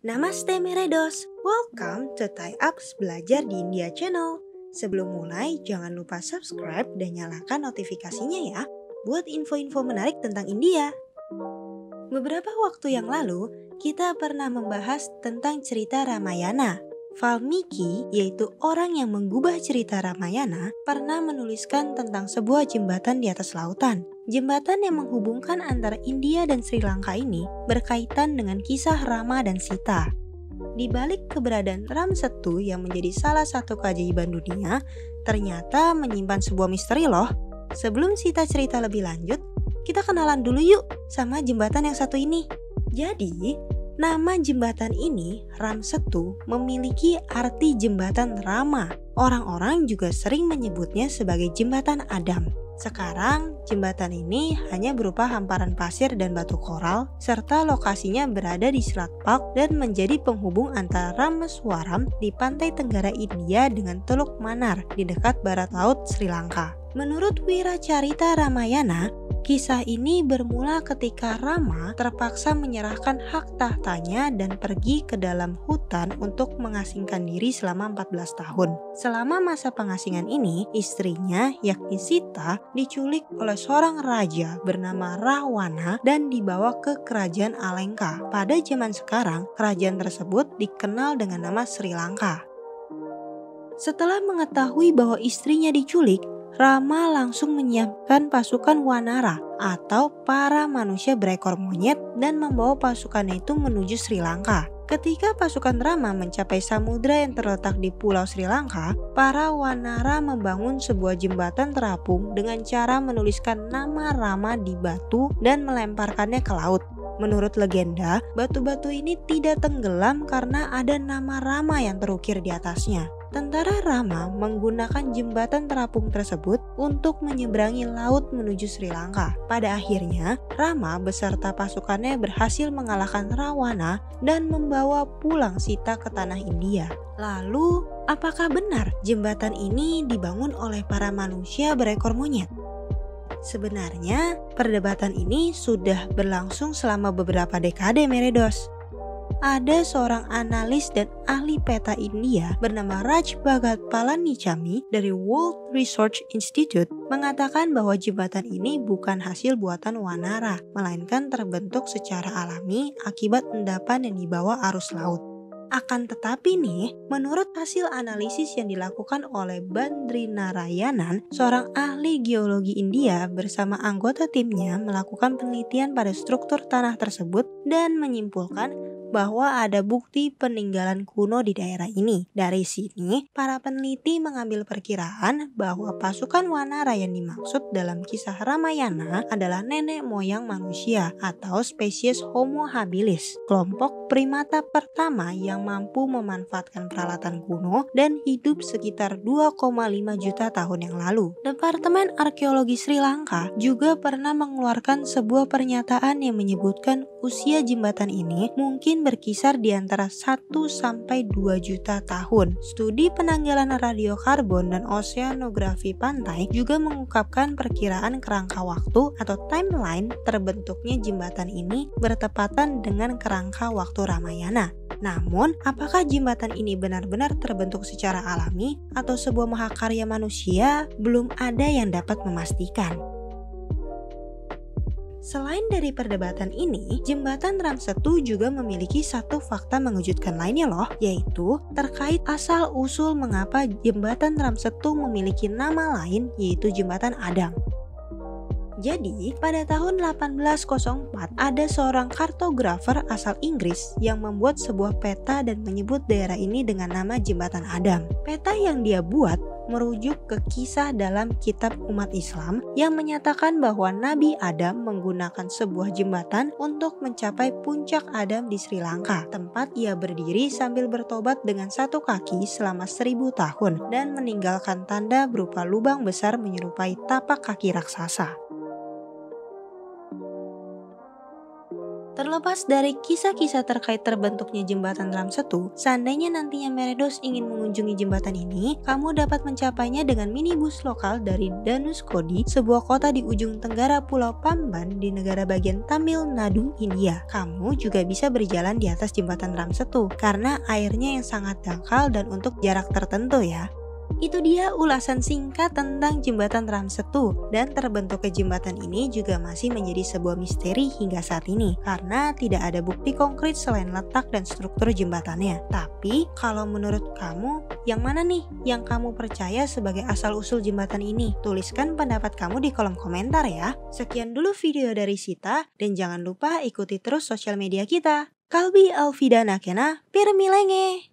Namaste Meredos, welcome to Thai Apps Belajar di India Channel. Sebelum mulai, jangan lupa subscribe dan nyalakan notifikasinya ya, buat info-info menarik tentang India. Beberapa waktu yang lalu, kita pernah membahas tentang cerita Ramayana. Valmiki, yaitu orang yang mengubah cerita Ramayana, pernah menuliskan tentang sebuah jembatan di atas lautan. Jembatan yang menghubungkan antara India dan Sri Lanka ini berkaitan dengan kisah Rama dan Sita. Di balik keberadaan Ram Setu yang menjadi salah satu keajaiban dunia, ternyata menyimpan sebuah misteri loh. Sebelum Sita cerita lebih lanjut, kita kenalan dulu yuk sama jembatan yang satu ini. Jadi, nama jembatan ini, Ram Setu, memiliki arti jembatan Rama. Orang-orang juga sering menyebutnya sebagai jembatan Adam. Sekarang, jembatan ini hanya berupa hamparan pasir dan batu koral, serta lokasinya berada di Selat Palk dan menjadi penghubung antara Rameswaram di pantai tenggara India dengan Teluk Manar di dekat barat laut Sri Lanka. Menurut Wiracarita Ramayana, kisah ini bermula ketika Rama terpaksa menyerahkan hak tahtanya dan pergi ke dalam hutan untuk mengasingkan diri selama 14 tahun. Selama masa pengasingan ini, istrinya yakni Sita diculik oleh seorang raja bernama Rahwana dan dibawa ke kerajaan Alengka. Pada zaman sekarang, kerajaan tersebut dikenal dengan nama Sri Lanka. Setelah mengetahui bahwa istrinya diculik, Rama langsung menyiapkan pasukan Wanara atau para manusia berekor monyet dan membawa pasukannya itu menuju Sri Lanka. Ketika pasukan Rama mencapai samudra yang terletak di pulau Sri Lanka, para Wanara membangun sebuah jembatan terapung dengan cara menuliskan nama Rama di batu dan melemparkannya ke laut. Menurut legenda, batu-batu ini tidak tenggelam karena ada nama Rama yang terukir di atasnya. Tentara Rama menggunakan jembatan terapung tersebut untuk menyeberangi laut menuju Sri Lanka. Pada akhirnya, Rama beserta pasukannya berhasil mengalahkan Rawana dan membawa pulang Sita ke tanah India. Lalu, apakah benar jembatan ini dibangun oleh para manusia berekor monyet? Sebenarnya, perdebatan ini sudah berlangsung selama beberapa dekade, Meredos. Ada seorang analis dan ahli peta India bernama Raj Bhagat Palanichami dari World Research Institute mengatakan bahwa jembatan ini bukan hasil buatan Wanara, melainkan terbentuk secara alami akibat endapan yang dibawa arus laut. Akan tetapi nih, menurut hasil analisis yang dilakukan oleh Bandri Narayanan, seorang ahli geologi India bersama anggota timnya melakukan penelitian pada struktur tanah tersebut dan menyimpulkan bahwa ada bukti peninggalan kuno di daerah ini. Dari sini, para peneliti mengambil perkiraan bahwa pasukan Wanara yang dimaksud dalam kisah Ramayana adalah nenek moyang manusia atau spesies Homo habilis, kelompok primata pertama yang mampu memanfaatkan peralatan kuno dan hidup sekitar 2,5 juta tahun yang lalu. Departemen Arkeologi Sri Lanka juga pernah mengeluarkan sebuah pernyataan yang menyebutkan usia jembatan ini mungkin berkisar di antara 1 sampai 2 juta tahun. Studi penanggalan radiokarbon dan oseanografi pantai juga mengungkapkan perkiraan kerangka waktu atau timeline terbentuknya jembatan ini bertepatan dengan kerangka waktu Ramayana. Namun, apakah jembatan ini benar-benar terbentuk secara alami atau sebuah mahakarya manusia? Belum ada yang dapat memastikan. Selain dari perdebatan ini, jembatan Ram Setu juga memiliki satu fakta mengejutkan lainnya loh, yaitu terkait asal-usul mengapa jembatan Ram Setu memiliki nama lain yaitu jembatan Adam. Jadi, pada tahun 1804 ada seorang kartografer asal Inggris yang membuat sebuah peta dan menyebut daerah ini dengan nama Jembatan Adam. Peta yang dia buat merujuk ke kisah dalam kitab umat Islam yang menyatakan bahwa Nabi Adam menggunakan sebuah jembatan untuk mencapai puncak Adam di Sri Lanka, tempat ia berdiri sambil bertobat dengan satu kaki selama 1000 tahun dan meninggalkan tanda berupa lubang besar menyerupai tapak kaki raksasa. Terlepas dari kisah-kisah terkait terbentuknya jembatan Ram Setu, seandainya nantinya Meredos ingin mengunjungi jembatan ini, kamu dapat mencapainya dengan minibus lokal dari Dhanuskodi, sebuah kota di ujung tenggara Pulau Pamban di negara bagian Tamil Nadu, India. Kamu juga bisa berjalan di atas jembatan Ram Setu, karena airnya yang sangat dangkal dan untuk jarak tertentu ya. Itu dia ulasan singkat tentang jembatan Ram Setu, dan terbentuknya jembatan ini juga masih menjadi sebuah misteri hingga saat ini karena tidak ada bukti konkret selain letak dan struktur jembatannya. Tapi kalau menurut kamu, yang mana nih yang kamu percaya sebagai asal-usul jembatan ini? Tuliskan pendapat kamu di kolom komentar ya. Sekian dulu video dari Sita, dan jangan lupa ikuti terus sosial media kita. Kalbi Alfida Nakena, Pirmilenge.